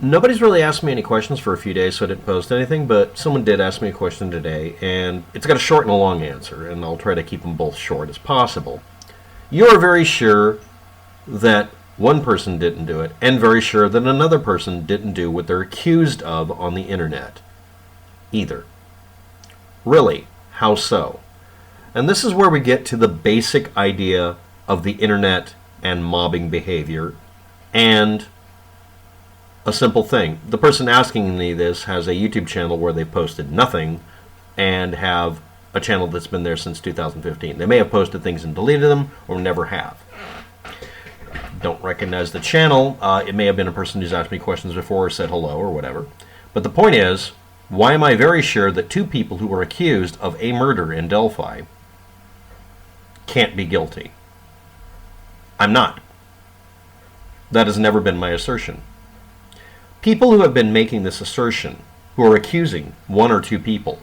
Nobody's really asked me any questions for a few days, so I didn't post anything, but someone did ask me a question today, and it's got a short and a long answer, and I'll try to keep them both short as possible. You are very sure that one person didn't do it, and very sure that another person didn't do what they're accused of on the internet. Either. Really? How so? And this is where we get to the basic idea of the internet and mobbing behavior, and a simple thing. The person asking me this has a YouTube channel where they've posted nothing and have a channel that's been there since 2015. They may have posted things and deleted them or never have. Don't recognize the channel. It may have been a person who's asked me questions before or said hello or whatever. But the point is, why am I very sure that two people who were accused of a murder in Delphi can't be guilty? I'm not. That has never been my assertion. People who have been making this assertion, who are accusing one or two people,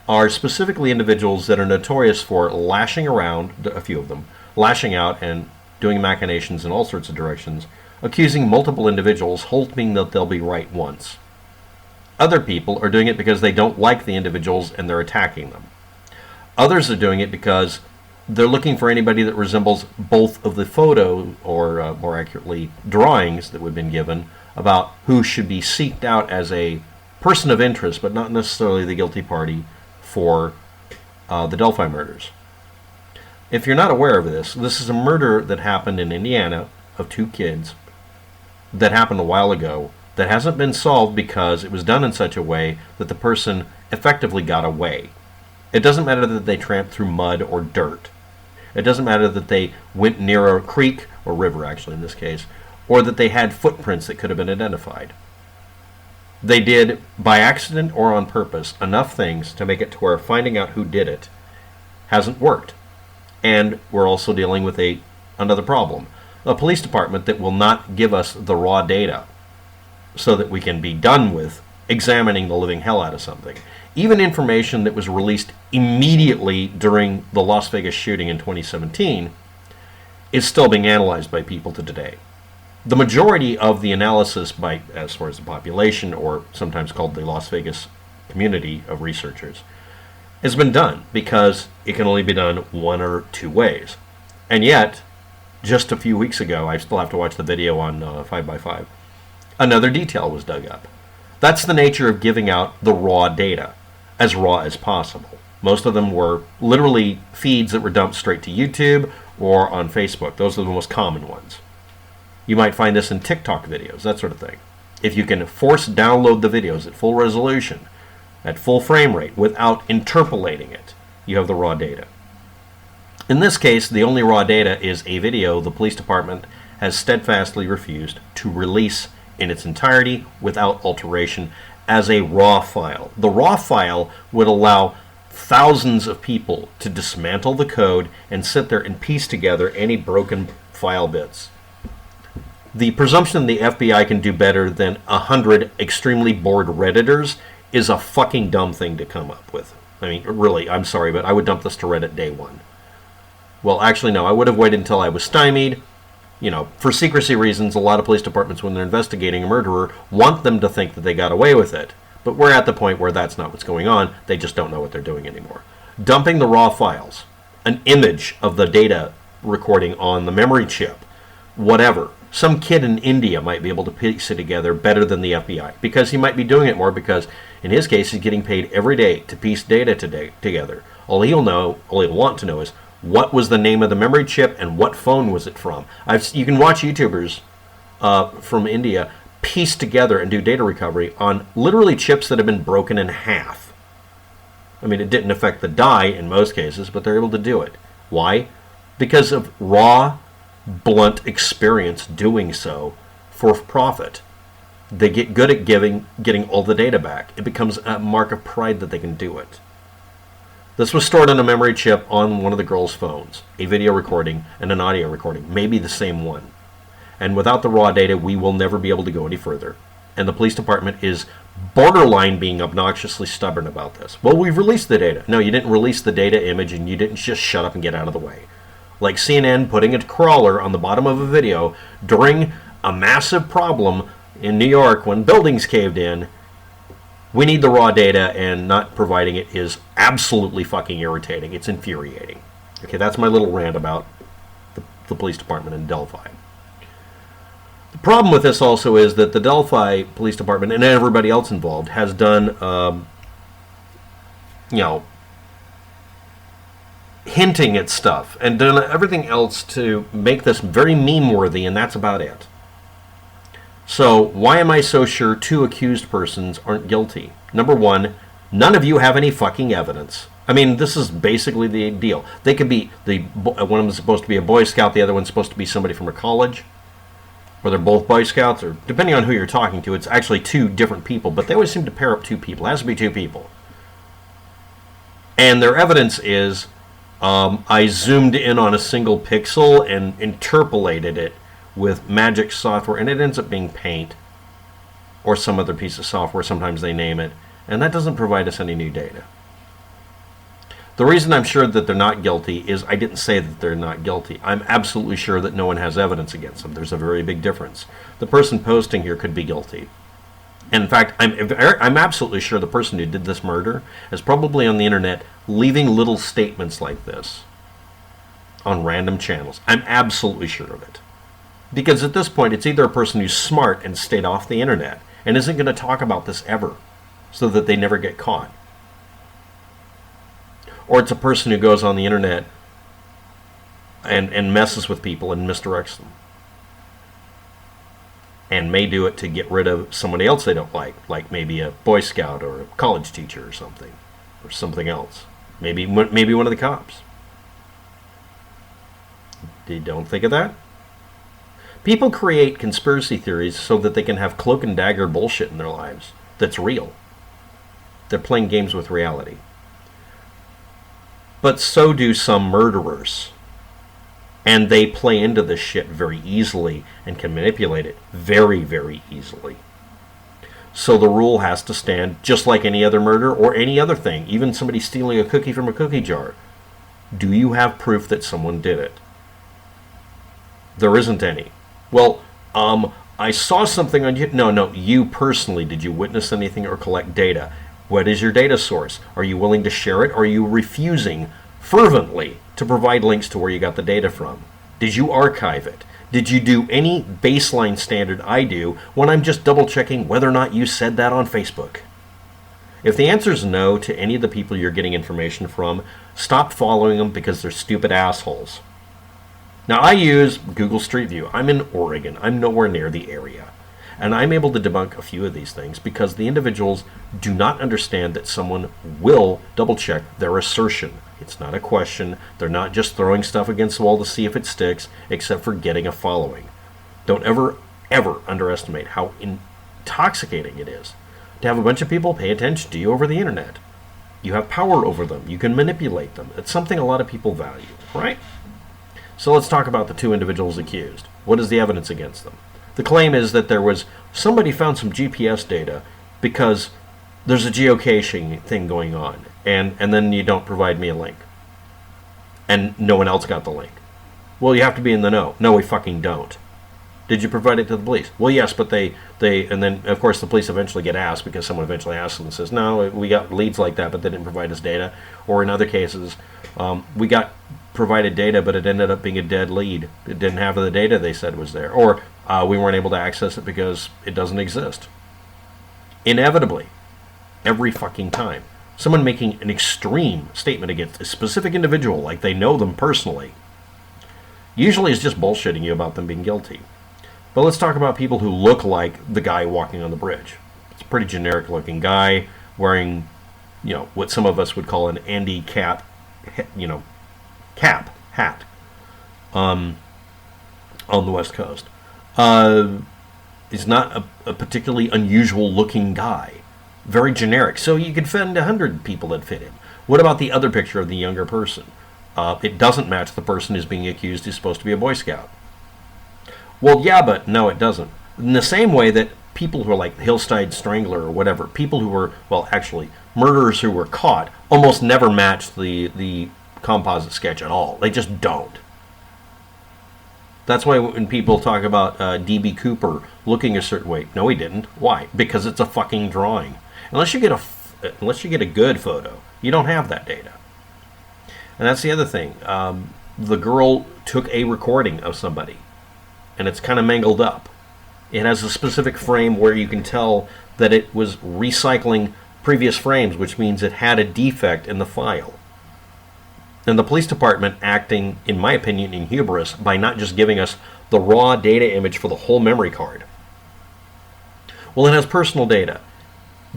are specifically individuals that are notorious for lashing around, a few of them, lashing out and doing machinations in all sorts of directions, accusing multiple individuals, hoping that they'll be right once. Other people are doing it because they don't like the individuals and they're attacking them. Others are doing it because they're looking for anybody that resembles both of the photo, or more accurately, drawings that we've been given about who should be seeked out as a person of interest, but not necessarily the guilty party for the Delphi murders. If you're not aware of this, this is a murder that happened in Indiana of two kids that happened a while ago that hasn't been solved because it was done in such a way that the person effectively got away. It doesn't matter that they tramped through mud or dirt. It doesn't matter that they went near a creek, or river actually in this case, or that they had footprints that could have been identified. They did, by accident or on purpose, enough things to make it to where finding out who did it hasn't worked. And we're also dealing with another problem. A police department that will not give us the raw data so that we can be done with examining the living hell out of something. Even information that was released immediately during the Las Vegas shooting in 2017 is still being analyzed by people to today. The majority of the analysis by, as far as the population, or sometimes called the Las Vegas community of researchers, has been done because it can only be done one or two ways. And yet, just a few weeks ago, I still have to watch the video on 5x5, another detail was dug up. That's the nature of giving out the raw data, as raw as possible. Most of them were literally feeds that were dumped straight to YouTube or on Facebook. Those are the most common ones. You might find this in TikTok videos, that sort of thing. If you can force download the videos at full resolution, at full frame rate, without interpolating it, you have the raw data. In this case, the only raw data is a video the police department has steadfastly refused to release in its entirety without alteration as a raw file. The raw file would allow thousands of people to dismantle the code and sit there and piece together any broken file bits. The presumption the FBI can do better than 100 extremely bored Redditors is a fucking dumb thing to come up with. I mean, really, I'm sorry, but I would dump this to Reddit day one. Well, actually, no, I would have waited until I was stymied. You know, for secrecy reasons, a lot of police departments, when they're investigating a murderer, want them to think that they got away with it. But we're at the point where that's not what's going on. They just don't know what they're doing anymore. Dumping the raw files, an image of the data recording on the memory chip, whatever. Some kid in India might be able to piece it together better than the FBI, because he might be doing it more because, in his case, he's getting paid every day to piece data together. All he'll want to know is, what was the name of the memory chip and what phone was it from? You can watch YouTubers from India piece together and do data recovery on literally chips that have been broken in half. I mean, it didn't affect the die in most cases, but they're able to do it. Why? Because of raw, blunt experience doing so for profit. They get good at getting all the data back. It becomes a mark of pride that they can do it. This was stored on a memory chip on one of the girls' phones, a video recording and an audio recording, maybe the same one. And without the raw data, we will never be able to go any further. And the police department is borderline being obnoxiously stubborn about this. Well, we've released the data. No, you didn't release the data image and you didn't just shut up and get out of the way. Like CNN putting a crawler on the bottom of a video during a massive problem in New York when buildings caved in. We need the raw data, and not providing it is absolutely fucking irritating. It's infuriating. Okay, that's my little rant about the police department in Delphi. The problem with this also is that the Delphi Police Department and everybody else involved has done, hinting at stuff and done everything else to make this very meme-worthy, and that's about it. So why am I so sure 2 accused persons aren't guilty? Number one, none of you have any fucking evidence. I mean, this is basically the deal. They could be, one of them is supposed to be a Boy Scout, the other one's supposed to be somebody from a college, or they're both Boy Scouts, or depending on who you're talking to, it's actually 2 different people, but they always seem to pair up 2 people. It has to be 2 people. And their evidence is, I zoomed in on a single pixel and interpolated it with magic software, and it ends up being Paint or some other piece of software, sometimes they name it, and that doesn't provide us any new data. The reason I'm sure that they're not guilty is I didn't say that they're not guilty. I'm absolutely sure that no one has evidence against them. There's a very big difference. The person posting here could be guilty. In fact, I'm absolutely sure the person who did this murder is probably on the internet leaving little statements like this on random channels. I'm absolutely sure of it. Because at this point, it's either a person who's smart and stayed off the internet and isn't going to talk about this ever so that they never get caught. Or it's a person who goes on the internet and messes with people and misdirects them. And may do it to get rid of somebody else they don't like maybe a Boy Scout or a college teacher or something else. Maybe one of the cops. You don't think of that? People create conspiracy theories so that they can have cloak and dagger bullshit in their lives that's real. They're playing games with reality. But so do some murderers. And they play into this shit very easily and can manipulate it very, very easily. So the rule has to stand just like any other murder or any other thing, even somebody stealing a cookie from a cookie jar. Do you have proof that someone did it? There isn't any. Well, I saw something on you. No, you personally, did you witness anything or collect data? What is your data source? Are you willing to share it, or are you refusing fervently to provide links to where you got the data from? Did you archive it? Did you do any baseline standard I do when I'm just double checking whether or not you said that on Facebook? If the answer is no to any of the people you're getting information from, stop following them because they're stupid assholes. Now, I use Google Street View. I'm in Oregon. I'm nowhere near the area. And I'm able to debunk a few of these things because the individuals do not understand that someone will double-check their assertion. It's not a question. They're not just throwing stuff against the wall to see if it sticks, except for getting a following. Don't ever underestimate how intoxicating it is to have a bunch of people pay attention to you over the internet. You have power over them. You can manipulate them. It's something a lot of people value, right? So let's talk about the 2 individuals accused. What is the evidence against them? The claim is that somebody found some GPS data because there's a geocaching thing going on, and then you don't provide me a link. And no one else got the link. Well, you have to be in the know. No, we fucking don't. Did you provide it to the police? Well, yes, but they and then, of course, the police eventually get asked because someone eventually asks them and says, no, we got leads like that, but they didn't provide us data. Or in other cases, we got provided data, but it ended up being a dead lead. It didn't have the data they said was there. Or we weren't able to access it because it doesn't exist. Inevitably, every fucking time, someone making an extreme statement against a specific individual, like they know them personally, usually is just bullshitting you about them being guilty. But let's talk about people who look like the guy walking on the bridge. It's a pretty generic looking guy wearing, what some of us would call an Andy Cap, hat on the West Coast. He's not a particularly unusual looking guy. Very generic. So you could find 100 people that fit him. What about the other picture of the younger person? It doesn't match the person who's being accused who's supposed to be a Boy Scout. Well, yeah, but no, it doesn't. In the same way that people who are like Hillside Strangler or whatever, people who were, murderers who were caught almost never match the composite sketch at all. They just don't. That's why when people talk about D.B. Cooper looking a certain way, no, he didn't. Why? Because it's a fucking drawing. Unless you get a good photo, you don't have that data. And that's the other thing. The girl took a recording of somebody, and it's kind of mangled up. It has a specific frame where you can tell that it was recycling previous frames, which means it had a defect in the file. And the police department acting, in my opinion, in hubris by not just giving us the raw data image for the whole memory card. Well, it has personal data.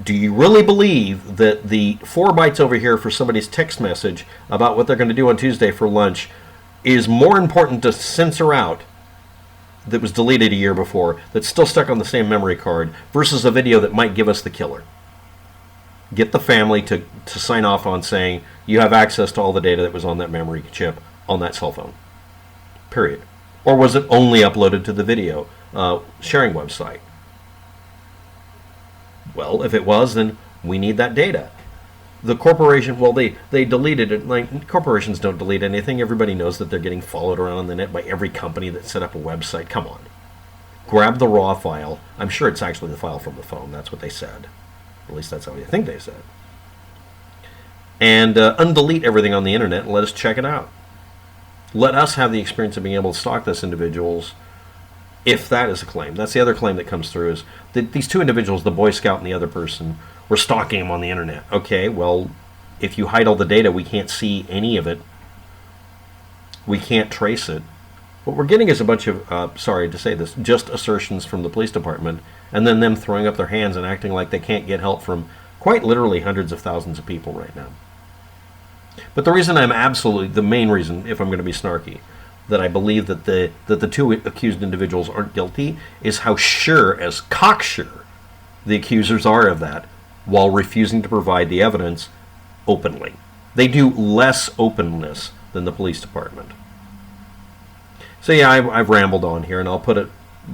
Do you really believe that the 4 bytes over here for somebody's text message about what they're going to do on Tuesday for lunch is more important to censor out that was deleted a year before, that's still stuck on the same memory card, versus a video that might give us the killer? Get the family to sign off on saying you have access to all the data that was on that memory chip on that cell phone. Period. Or was it only uploaded to the video sharing website? Well, if it was, then we need that data. The corporation, well, they deleted it. Like, corporations don't delete anything. Everybody knows that they're getting followed around on the net by every company that set up a website. Come on. Grab the raw file. I'm sure it's actually the file from the phone. That's what they said. At least that's how I think they said. And undelete everything on the internet and let us check it out. Let us have the experience of being able to stalk this individuals, if that is a claim. That's the other claim that comes through, is that these two individuals, the Boy Scout and the other person, were stalking him on the internet. Okay, well, if you hide all the data, we can't see any of it. We can't trace it. What we're getting is a bunch of, sorry to say this, just assertions from the police department, and then them throwing up their hands and acting like they can't get help from quite literally hundreds of thousands of people right now. But the reason the main reason, if I'm going to be snarky, that I believe that the two accused individuals aren't guilty is how sure, as cocksure, the accusers are of that, while refusing to provide the evidence openly. They do less openness than the police department. So yeah, I've rambled on here, and I'll put it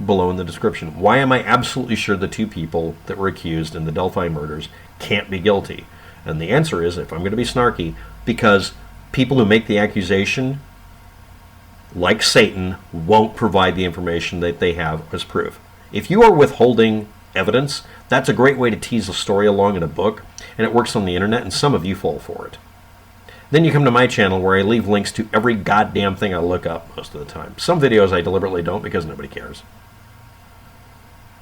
below in the description. Why am I absolutely sure the two people that were accused in the Delphi murders can't be guilty? And the answer is, if I'm going to be snarky, because people who make the accusation, like Satan, won't provide the information that they have as proof. If you are withholding evidence, that's a great way to tease a story along in a book, and it works on the internet, and some of you fall for it. Then you come to my channel where I leave links to every goddamn thing I look up most of the time. Some videos I deliberately don't because nobody cares.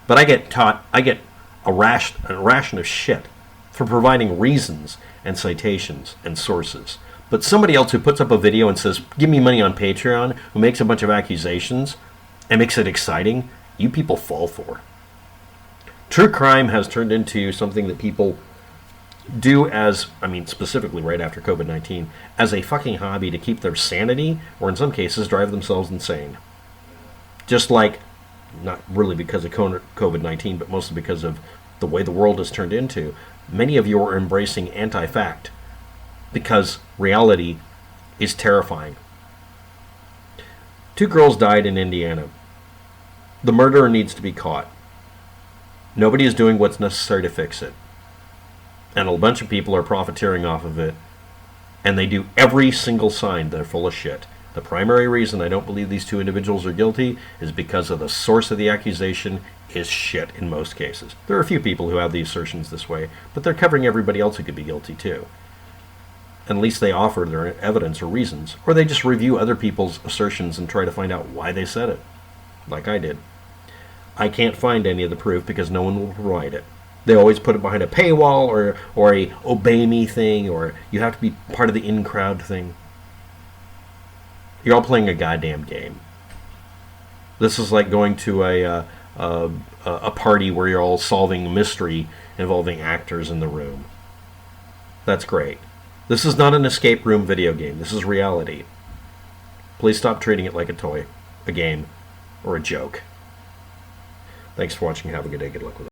But I get a ration of shit for providing reasons and citations and sources. But somebody else who puts up a video and says, give me money on Patreon, who makes a bunch of accusations and makes it exciting, you people fall for. True crime has turned into something that people do as, specifically right after COVID-19, as a fucking hobby to keep their sanity, or in some cases drive themselves insane. Just like, not really because of COVID-19, but mostly because of the way the world has turned into, many of you are embracing anti-fact because reality is terrifying. 2 girls died in Indiana. The murderer needs to be caught. Nobody is doing what's necessary to fix it. And a bunch of people are profiteering off of it. And they do every single sign they're full of shit. The primary reason I don't believe these 2 individuals are guilty is because of the source of the accusation is shit in most cases. There are a few people who have the assertions this way, but they're covering everybody else who could be guilty too. At least they offer their evidence or reasons, or they just review other people's assertions and try to find out why they said it, like I did. I can't find any of the proof because no one will provide it. They always put it behind a paywall or a obey me thing, or you have to be part of the in-crowd thing. You're all playing a goddamn game. This is like going to a party where you're all solving a mystery involving actors in the room. That's great. This is not an escape room video game. This is reality. Please stop treating it like a toy, a game, or a joke. Thanks for watching. Have a good day. Good luck with it.